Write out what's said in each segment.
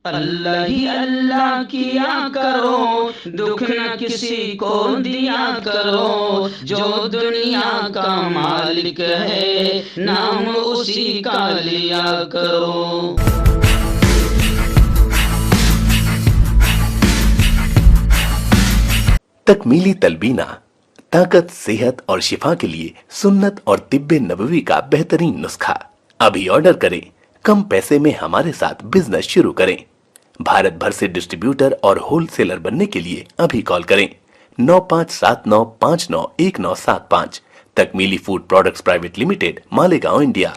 اللہ ہی اللہ کیا کرو، دکھ نہ کسی کو دیا کرو، جو دنیا کا مالک ہے نام اسی کا لیا کرو۔ تکمیلی تلبینہ طاقت، صحت اور شفا کے لیے سنت اور طب نبوی کا بہترین نسخہ۔ ابھی آرڈر کریں، کم پیسے میں ہمارے ساتھ بزنس شروع کریں۔ بھارت بھر سے ڈسٹریبیوٹر اور ہول سیلر بننے کے لیے ابھی کال کریں 9579591975۔ Takmeeli food products private limited, Malegaon, India.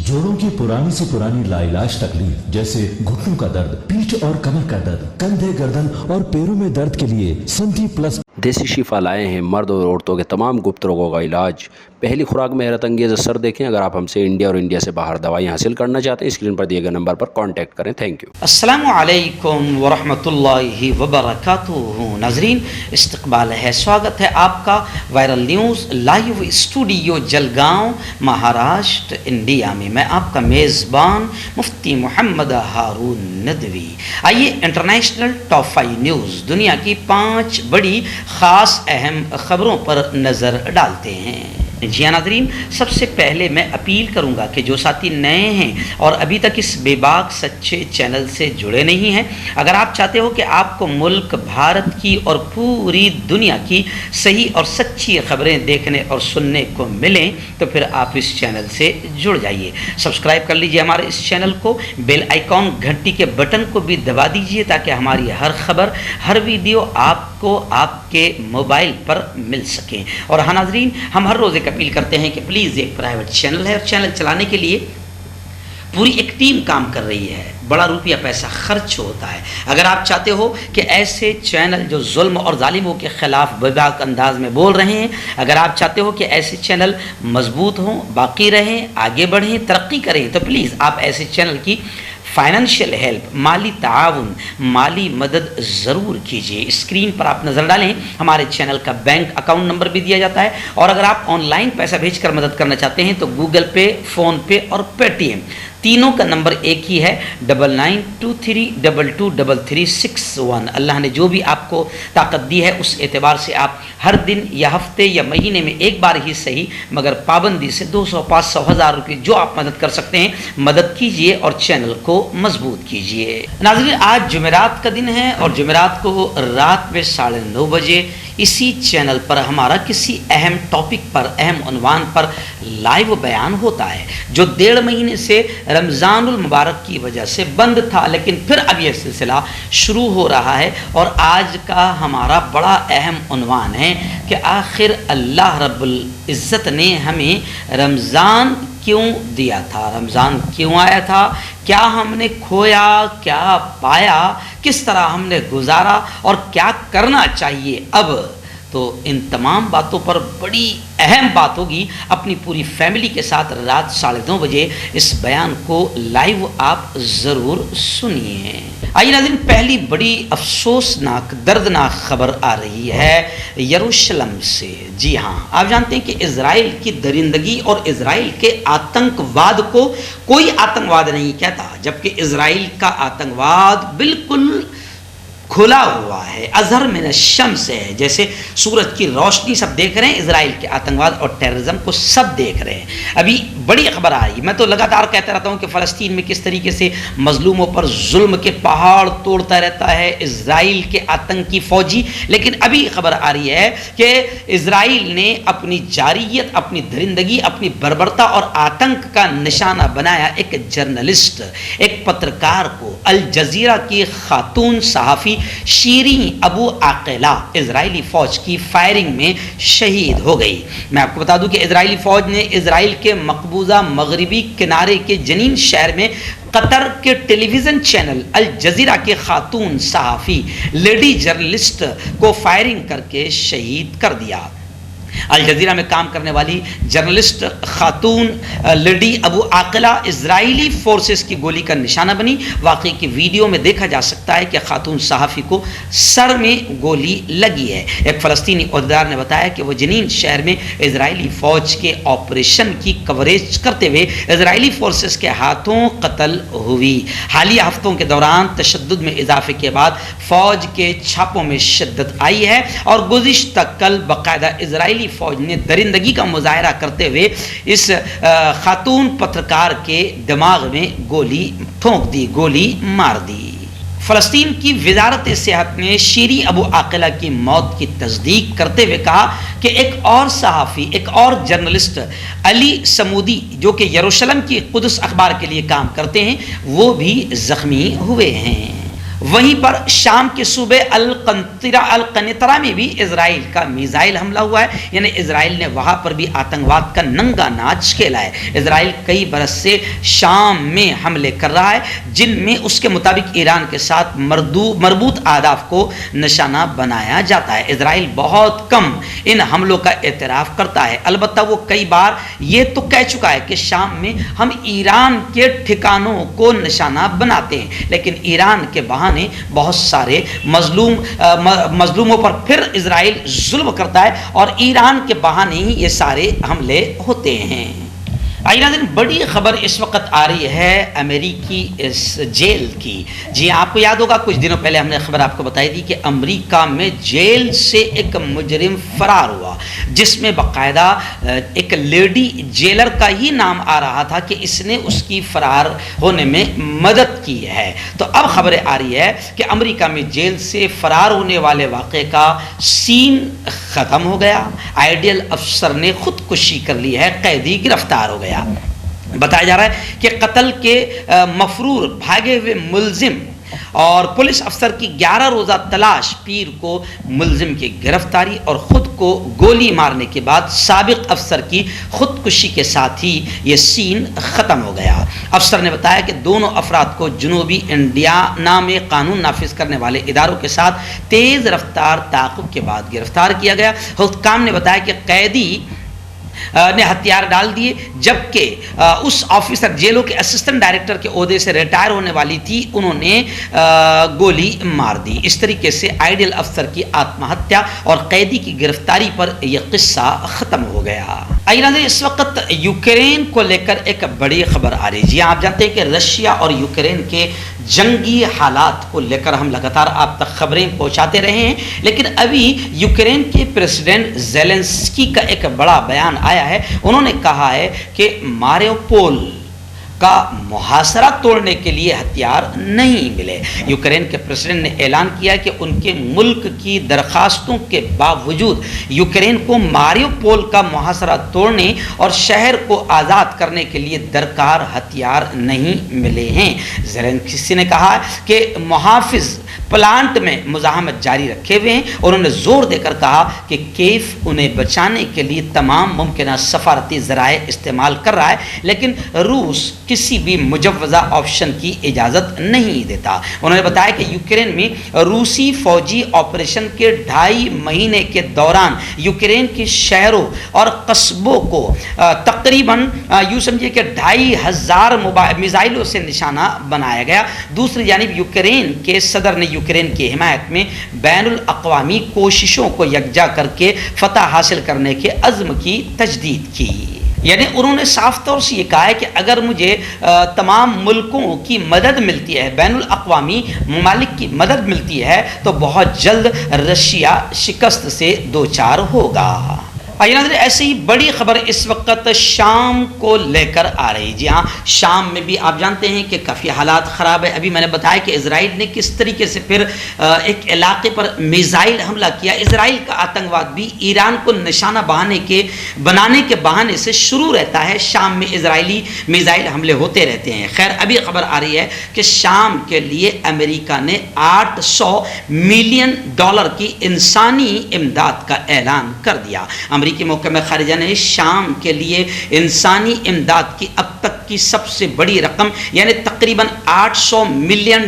جوڑوں کی پرانی سے پرانی لاعلاج تکلیف جیسے گھٹنوں کا درد، پیٹھ اور کمر کا درد، کندھے، گردن اور پیروں میں درد کے لیے سنٹی پلس دیسی شفا لائے ہیں مرد اور عورتوں کے تمام گپت روگوں کا علاج۔ پہلی خوراک میں حیرت انگیز اثر دیکھیں۔ اگر آپ ہم سے انڈیا اور انڈیا سے باہر دوائیں حاصل کرنا چاہتے ہیں، اسکرین پر دیے گئے نمبر پر کانٹیکٹ کریں۔ Thank you. السلام علیکم ورحمۃ اللہ وبرکاتہ۔ ناظرین، استقبال ہے، سواگت ہے آپ کا viral news live studio Jalgaon, Maharashtra, India میں۔ میں آپ کا میزبان مفتی محمد ہارون ندوی۔ آئیے انٹرنیشنل ٹاپ 5 نیوز، دنیا کی 5 بڑی خاص اہم خبروں پر نظر ڈالتے ہیں۔ جی ہاں ناظرین، سب سے پہلے میں اپیل کروں گا کہ جو ساتھی نئے ہیں اور ابھی تک اس بے باک سچے چینل سے جڑے نہیں ہیں، اگر آپ چاہتے ہو کہ آپ کو ملک بھارت کی اور پوری دنیا کی صحیح اور سچی خبریں دیکھنے اور سننے کو ملیں تو پھر آپ اس چینل سے جڑ جائیے۔ سبسکرائب کر لیجئے ہمارے اس چینل کو، بیل آئیکن گھنٹی کے بٹن کو بھی دبا دیجئے تاکہ ہماری ہر خبر، ہر ویڈیو آپ کو آپ کے موبائل پر مل سکیں۔ اور ہاں ناظرین، ہم ہر روز ایک اپیل کرتے ہیں کہ پلیز ایک پرائیویٹ چینل ہے اور چینل چلانے کے لیے پوری ایک ٹیم کام کر رہی ہے، بڑا روپیہ پیسہ خرچ ہوتا ہے۔ اگر آپ چاہتے ہو کہ ایسے چینل جو ظلم اور ظالموں کے خلاف بےباک انداز میں بول رہے ہیں، اگر آپ چاہتے ہو کہ ایسے چینل مضبوط ہوں، باقی رہیں، آگے بڑھیں، ترقی کریں، تو پلیز آپ ایسے چینل کی فائنینشیل ہیلپ، مالی تعاون، مالی مدد ضرور کیجیے۔ اسکرین پر آپ نظر ڈالیں، ہمارے چینل کا بینک اکاؤنٹ نمبر بھی دیا جاتا ہے، اور اگر آپ آن لائن پیسہ بھیج کر مدد کرنا چاہتے ہیں تو گوگل پے، فون پے اور پے ٹی ایم تینوں کا نمبر ایک ہی ہے، 9923223361۔ اللہ نے جو بھی آپ کو طاقت دی ہے اس اعتبار سے آپ ہر دن یا ہفتے یا مہینے میں ایک بار ہی صحیح مگر پابندی سے 200، 500، 1000 روپے جو آپ مدد کر سکتے ہیں مدد کیجئے اور چینل کو مضبوط کیجئے۔ ناظرین، آج جمعرات کا دن ہے اور جمعرات کو رات میں 9:30 بجے اسی چینل پر ہمارا کسی اہم ٹاپک پر، اہم عنوان پر لائیو بیان ہوتا ہے، جو 1.5 مہینے سے رمضان المبارک کی وجہ سے بند تھا، لیکن پھر اب یہ سلسلہ شروع ہو رہا ہے۔ اور آج کا ہمارا بڑا اہم عنوان ہے کہ آخر اللہ رب العزت نے ہمیں رمضان کیوں دیا تھا، رمضان کیوں آیا تھا، کیا ہم نے کھویا، کیا پایا، کس طرح ہم نے گزارا اور کیا کرنا چاہیے اب۔ تو ان تمام باتوں پر بڑی اہم بات ہوگی، اپنی پوری فیملی کے ساتھ رات 9:30 بجے اس بیان کو لائیو آپ ضرور سنیے۔ آئیے ناظرین، پہلی بڑی افسوسناک، دردناک خبر آ رہی ہے یروشلم سے۔ جی ہاں، آپ جانتے ہیں کہ اسرائیل کی درندگی اور اسرائیل کے آتنکواد کو کوئی آتنکواد نہیں کہتا، جبکہ اسرائیل کا آتنکواد بالکل کھلا ہوا ہے، اظہر من الشمس ہے، جیسے سورج کی روشنی سب دیکھ رہے ہیں، اسرائیل کے آتنکواد اور ٹیررزم کو سب دیکھ رہے ہیں۔ ابھی بڑی خبر آ رہی ہے، میں تو لگاتار کہتا رہتا ہوں کہ فلسطین میں کس طریقے سے مظلوموں پر ظلم کے پہاڑ توڑتا رہتا ہے اسرائیل کے آتنکی فوجی، لیکن ابھی خبر آ رہی ہے کہ اسرائیل نے اپنی جارحیت، اپنی درندگی، اپنی بربرتا اور آتنک کا نشانہ بنایا ایک جرنلسٹ، ایک پترکار کو۔ الجزیرہ کی خاتون صحافی شیریں ابو عاقلہ اسرائیلی فوج کی فائرنگ میں شہید ہو گئی۔ میں آپ کو بتا دوں کہ اسرائیلی فوج نے اسرائیل کے مقبوضہ مغربی کنارے کے جنین شہر میں قطر کے ٹیلی ویژن چینل الجزیرہ کے خاتون صحافی لیڈی جرنلسٹ کو فائرنگ کر کے شہید کر دیا۔ الجزیرہ میں کام کرنے والی جرنلسٹ خاتون لیڈی ابو عاقلہ اسرائیلی فورسز کی گولی کا نشانہ بنی۔ واقعے کی ویڈیو میں دیکھا جا سکتا ہے کہ خاتون صحافی کو سر میں گولی لگی ہے۔ ایک فلسطینی عہدیدار نے بتایا کہ وہ جنین شہر میں اسرائیلی فوج کے آپریشن کی کوریج کرتے ہوئے اسرائیلی فورسز کے ہاتھوں قتل ہوئی۔ حالیہ ہفتوں کے دوران تشدد میں اضافے کے بعد فوج کے چھاپوں میں شدت آئی ہے اور گزشتہ کل باقاعدہ اسرائیلی فوج نے درندگی کا مظاہرہ کرتے ہوئے اس خاتون پترکار کے دماغ میں گولی ٹھونک دی، گولی مار دی۔ فلسطین کی وزارت صحت نے شیری ابو عاقلہ کی موت کی تصدیق کرتے ہوئے کہا کہ ایک اور صحافی، ایک اور جرنلسٹ علی سمودی جو کہ یروشلم کی قدس اخبار کے لیے کام کرتے ہیں، وہ بھی زخمی ہوئے ہیں۔ وہیں پر شام کے صوبے القنطرہ میں بھی اسرائیل کا میزائل حملہ ہوا ہے، یعنی اسرائیل نے وہاں پر بھی آتنکواد کا ننگا ناچ کھیلا ہے۔ اسرائیل کئی برس سے شام میں حملے کر رہا ہے جن میں اس کے مطابق ایران کے ساتھ مربوط اہداف کو نشانہ بنایا جاتا ہے۔ اسرائیل بہت کم ان حملوں کا اعتراف کرتا ہے، البتہ وہ کئی بار یہ تو کہہ چکا ہے کہ شام میں ہم ایران کے ٹھکانوں کو نشانہ بناتے ہیں، لیکن ایران کے بہانے بہت سارے مظلوموں پر پھر اسرائیل ظلم کرتا ہے اور ایران کے بہانے ہی یہ سارے حملے ہوتے ہیں۔ آئیے ناظرین، بڑی خبر اس وقت آ رہی ہے امریکی اس جیل کی۔ جی آپ کو یاد ہوگا کچھ دنوں پہلے ہم نے خبر آپ کو بتائی تھی کہ امریکہ میں جیل سے ایک مجرم فرار ہوا، جس میں باقاعدہ ایک لیڈی جیلر کا ہی نام آ رہا تھا کہ اس نے اس کی فرار ہونے میں مدد کی ہے۔ تو اب خبریں آ رہی ہے کہ امریکہ میں جیل سے فرار ہونے والے واقعے کا سین ختم ہو گیا۔ آئیڈیل افسر نے خودکشی کر لی ہے، قیدی گرفتار ہو گیا۔ بتایا جا رہا ہے کہ قتل کے مفرور بھاگے ہوئے ملزم اور پولیس افسر کی 11 روزہ تلاش پیر کو ملزم کی گرفتاری اور خود کو گولی مارنے کے بعد سابق افسر کی خودکشی کے ساتھ ہی یہ سین ختم ہو گیا۔ افسر نے بتایا کہ دونوں افراد کو جنوبی انڈیانا میں قانون نافذ کرنے والے اداروں کے ساتھ تیز رفتار تعاقب کے بعد گرفتار کیا گیا۔ حکام نے بتایا کہ قیدی نے ہتھیار ڈال دیے، جبکہ اس آفیسر جیلوں کے اسسٹنٹ ڈائریکٹر کے عہدے سے ریٹائر ہونے والی تھی، انہوں نے گولی مار دی۔ اس طریقے سے آئیڈیل افسر کی آتم ہتیا اور قیدی کی گرفتاری پر یہ قصہ ختم ہو گیا۔ آئیے ناظرین، اس وقت یوکرین کو لے کر ایک بڑی خبر آ رہی ہے۔ جی آپ جانتے ہیں کہ رشیا اور یوکرین کے جنگی حالات کو لے کر ہم لگاتار آپ تک خبریں پہنچاتے رہے ہیں، لیکن ابھی یوکرین کے پریزیڈنٹ زیلنسکی کا ایک بڑا بیان آیا ہے۔ انہوں نے کہا ہے کہ ماریوپول کا محاصرہ توڑنے کے لیے ہتھیار نہیں ملے۔ یوکرین کے پریزیڈنٹ نے اعلان کیا کہ ان کے ملک کی درخواستوں کے باوجود یوکرین کو ماریوپول کا محاصرہ توڑنے اور شہر کو آزاد کرنے کے لیے درکار ہتھیار نہیں ملے ہیں۔ زیلنسکی نے کہا کہ محافظ پلانٹ میں مزاحمت جاری رکھے ہوئے ہیں۔ انہوں نے زور دے کر کہا کہ کیف انہیں بچانے کے لیے تمام ممکنہ سفارتی ذرائع استعمال کر رہا ہے، لیکن روس کسی بھی مجوزہ آپشن کی اجازت نہیں دیتا۔ انہوں نے بتایا کہ یوکرین میں روسی فوجی آپریشن کے 2.5 مہینے کے دوران یوکرین کے شہروں اور قصبوں کو تقریباً یوں سمجھے کہ 2,500 میزائلوں سے نشانہ بنایا گیا۔ دوسری جانب یوکرین کے صدر نے یوکرین کی حمایت میں بین الاقوامی کوششوں کو یکجا کر کے فتح حاصل کرنے کے عزم کی تجدید کی۔ یعنی انہوں نے صاف طور سے یہ کہا ہے کہ اگر مجھے تمام ملکوں کی مدد ملتی ہے، بین الاقوامی ممالک کی مدد ملتی ہے، تو بہت جلد رشیا شکست سے دوچار ہوگا۔ آئیے ناظرین، ایسے ہی بڑی خبر اس وقت شام کو لے کر آ رہی۔ جی ہاں، شام میں بھی آپ جانتے ہیں کہ کافی حالات خراب ہے۔ ابھی میں نے بتایا کہ اسرائیل نے کس طریقے سے پھر ایک علاقے پر میزائل حملہ کیا۔ اسرائیل کا آتنکواد بھی ایران کو نشانہ بنانے کے بہانے سے شروع رہتا ہے۔ شام میں اسرائیلی میزائل حملے ہوتے رہتے ہیں۔ خیر، ابھی خبر آ رہی ہے کہ شام کے لیے امریکہ نے $800 ملین کی انسانی امداد کا اعلان کر دیا۔ امریکی محکمہ خارجہ نے شام کے لیے انسانی امداد کی اب تک کی سب سے بڑی رقم یعنی تقریباً $800 ملین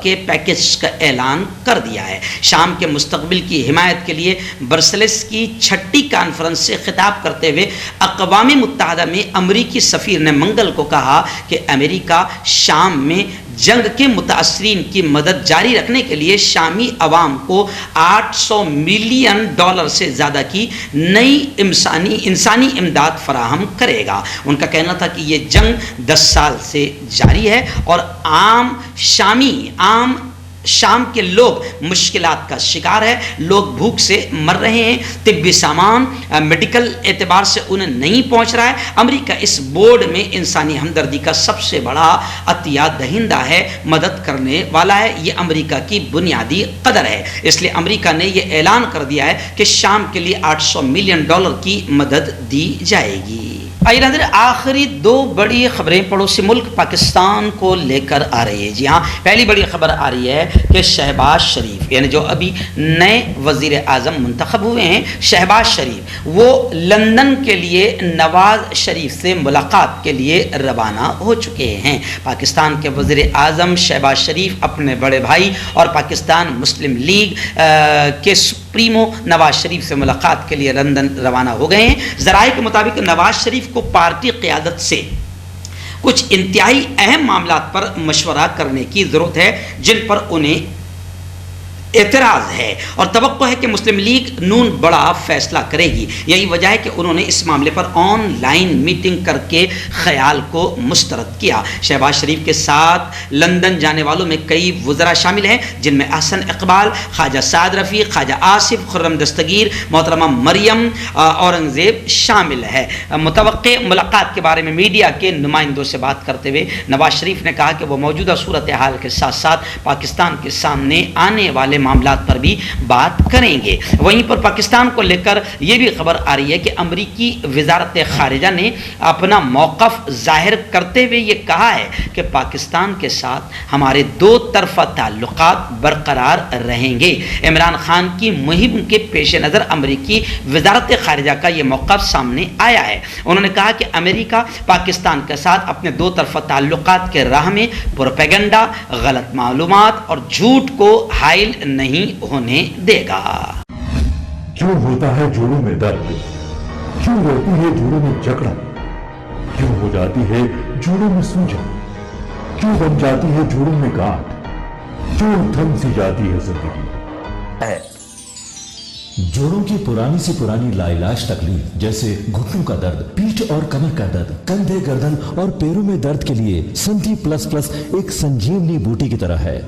کے پیکیج کا اعلان کر دیا ہے۔ شام کے مستقبل کی حمایت کے لیے برسلز کی 6ٹی کانفرنس سے خطاب کرتے ہوئے اقوام متحدہ میں امریکی سفیر نے منگل کو کہا کہ امریکہ شام میں جنگ کے متاثرین کی مدد جاری رکھنے کے لیے شامی عوام کو $800 ملین سے زیادہ کی نئی انسانی امداد فراہم کرے گا۔ ان کا کہنا تھا کہ یہ جنگ 10 سال سے جاری ہے اور شام کے لوگ مشکلات کا شکار ہے، لوگ بھوک سے مر رہے ہیں، طبی سامان میڈیکل اعتبار سے انہیں نہیں پہنچ رہا ہے۔ امریکہ اس بورڈ میں انسانی ہمدردی کا سب سے بڑا عطیہ دہندہ ہے، مدد کرنے والا ہے، یہ امریکہ کی بنیادی قدر ہے۔ اس لیے امریکہ نے یہ اعلان کر دیا ہے کہ شام کے لیے $800 ملین کی مدد دی جائے گی۔ آئیے ناظرین، آخری 2 بڑی خبریں پڑوسی ملک پاکستان کو لے کر آ رہی ہے۔ جی ہاں، پہلی بڑی خبر آ رہی ہے کہ شہباز شریف یعنی جو ابھی نئے وزیر اعظم منتخب ہوئے ہیں، شہباز شریف، وہ لندن کے لیے نواز شریف سے ملاقات کے لیے روانہ ہو چکے ہیں۔ پاکستان کے وزیر اعظم شہباز شریف اپنے بڑے بھائی اور پاکستان مسلم لیگ کے سپریمو نواز شریف سے ملاقات کے لیے لندن روانہ ہو گئے ہیں۔ ذرائع کے مطابق نواز شریف کو پارٹی قیادت سے کچھ انتہائی اہم معاملات پر مشورہ کرنے کی ضرورت ہے جن پر انہیں اعتراض ہے اور توقع ہے کہ مسلم لیگ نون بڑا فیصلہ کرے گی۔ یہی وجہ ہے کہ انہوں نے اس معاملے پر آن لائن میٹنگ کر کے خیال کو مسترد کیا۔ شہباز شریف کے ساتھ لندن جانے والوں میں کئی وزراء شامل ہیں جن میں احسن اقبال، خواجہ سعد رفیق، خواجہ آصف، خرم دستگیر، محترمہ مریم اورنگزیب شامل ہے۔ متوقع ملاقات کے بارے میں میڈیا کے نمائندوں سے بات کرتے ہوئے نواز شریف نے کہا کہ وہ موجودہ صورتحال کے ساتھ ساتھ پاکستان کے سامنے آنے والے معاملات پر بھی بات کریں گے۔ وہیں پر پاکستان کو لے کر یہ بھی خبر آ رہی ہے کہ امریکی وزارت خارجہ نے اپنا موقف ظاہر کرتے ہوئے یہ کہا ہے کہ پاکستان کے ساتھ ہمارے 2 طرفہ تعلقات برقرار رہیں گے۔ عمران خان کی مہم کے پیش نظر امریکی وزارت خارجہ کا یہ موقف سامنے آیا ہے۔ انہوں نے کہا کہ امریکہ پاکستان کے ساتھ اپنے 2 طرفہ تعلقات کے راہ میں پروپیگنڈا، غلط معلومات اور جھوٹ کو حائل نہیں ہونے دے گا۔ کیوں ہوتا ہے جوڑوں میں درد، کیوں رہتی ہے جوڑوں میں جکڑن، کیوں ہو جاتی ہے جوڑوں میں سوجن، کیوں بن جاتی ہے جوڑوں میں گاٹھ، کیوں تھم سی جاتی ہے زندگی۔ جوڑوں کی پرانی سے پرانی لاعلاج تکلیف جیسے گھٹنوں کا درد، پیٹھ اور کمر کا درد، کندھے، گردن اور پیروں میں درد کے لیے سنتھی پلس پلس ایک سنجیونی بوٹی کی طرح ہے،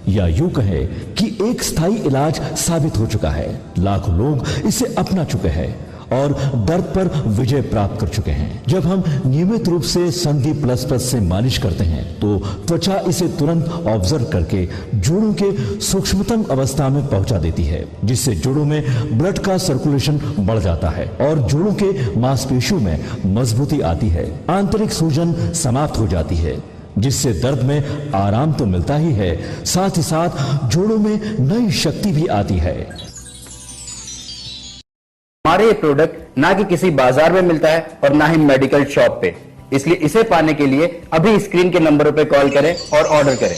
یا یوں کہے کہ ایک ستھائی علاج ثابت ہو چکا ہے۔ لاکھوں لوگ اسے اپنا چکے ہیں اور درد پر وجے پراپت کر چکے ہیں۔ جب ہم نیمت روپ سے سندھی پلس پلس سے مالش کرتے ہیں تو توچا اسے ترنت آبزرو کر کے جوڑوں کے سوکشمتم اوستھا میں پہنچا دیتی ہے، جس سے جوڑوں میں بلڈ کا سرکولیشن بڑھ جاتا ہے اور جوڑوں کے ماس پیشیوں میں مضبوطی آتی ہے، آنترک سوجن سماپت ہو جاتی ہے، جس سے درد میں آرام تو ملتا ہی ہے، ساتھ ہی ساتھ جوڑوں میں نئی شکتی بھی آتی ہے۔ ہمارے یہ پروڈکٹ نہ کہ کسی بازار میں ملتا ہے اور نہ ہی میڈیکل شاپ پہ، اس لیے اسے پانے کے لیے ابھی اسکرین کے نمبروں پہ کال کریں اور آرڈر کریں۔